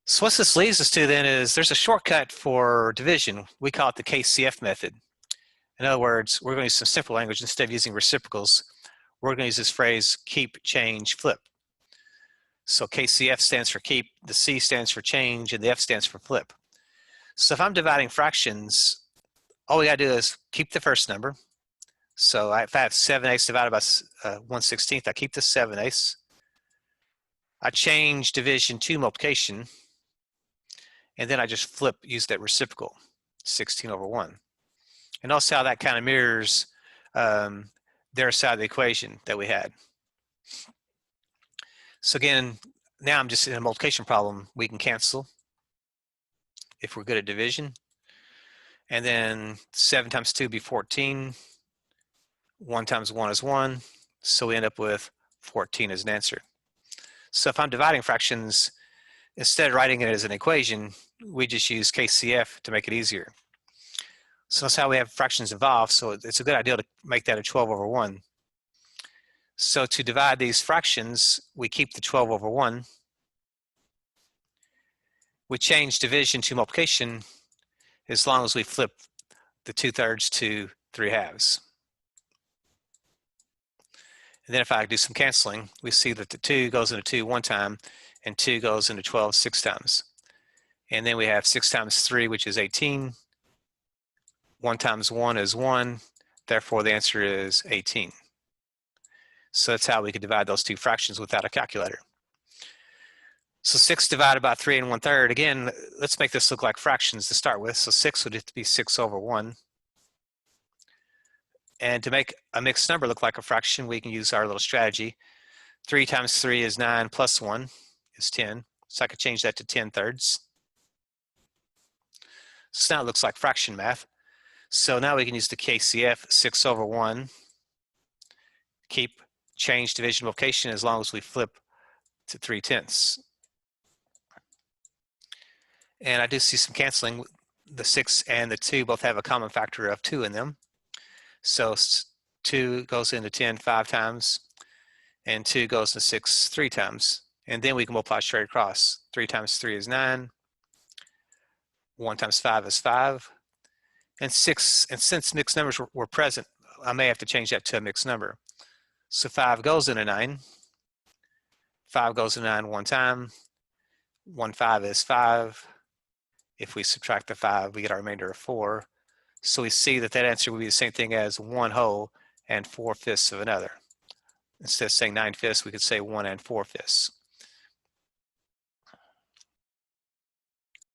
So what this leads us to then is there's a shortcut for division. We call it the KCF method. In other words, we're going to use some simple language. Instead of using reciprocals, we're going to use this phrase keep, change, flip. So KCF stands for keep, the C stands for change, and the F stands for flip. So if I'm dividing fractions, all we got to do is keep the first number. So if I have 7/8 divided by 1/16, I keep the 7/8. I change division to multiplication, and then I just flip, use that reciprocal, 16/1. And also how that kind of mirrors their side of the equation that we had. So again, now I'm just in a multiplication problem. We can cancel if we're good at division. And then 7 times 2 would be 14. 1 times 1 is 1. So we end up with 14 as an answer. So if I'm dividing fractions, instead of writing it as an equation, we just use KCF to make it easier. So that's how we have fractions involved. So it's a good idea to make that a 12/1. So to divide these fractions, we keep the 12/1. We change division to multiplication as long as we flip the 2/3 to 3/2. And then if I do some canceling, we see that the 2 goes into 2 one time, and 2 goes into 12 6 times. And then we have 6 times 3, which is 18. 1 times 1 is 1. Therefore, the answer is 18. So that's how we could divide those two fractions without a calculator. So 6 divided by 3 1/3. Again, let's make this look like fractions to start with. So 6 would have to be 6/1. And to make a mixed number look like a fraction, we can use our little strategy. 3 times 3 is 9 plus 1 is 10. So I could change that to 10/3. So now it looks like fraction math. So now we can use the KCF, 6/1. Keep, change, division, multiplication as long as we flip to 3/10. And I do see some canceling. The 6 and the 2 both have a common factor of 2 in them. So 2 goes into 10 5 times, and 2 goes into 6 3 times. And then we can multiply straight across. 3 times 3 is 9. 1 times 5 is 5. And 6, and since mixed numbers were present, I may have to change that to a mixed number. So 5 goes into 9. 5 goes into 9 one time. 1 5 is 5. If we subtract the 5, we get our remainder of 4. So we see that that answer would be the same thing as 1 whole and 4/5 of another. Instead of saying 9/5, we could say 1 4/5.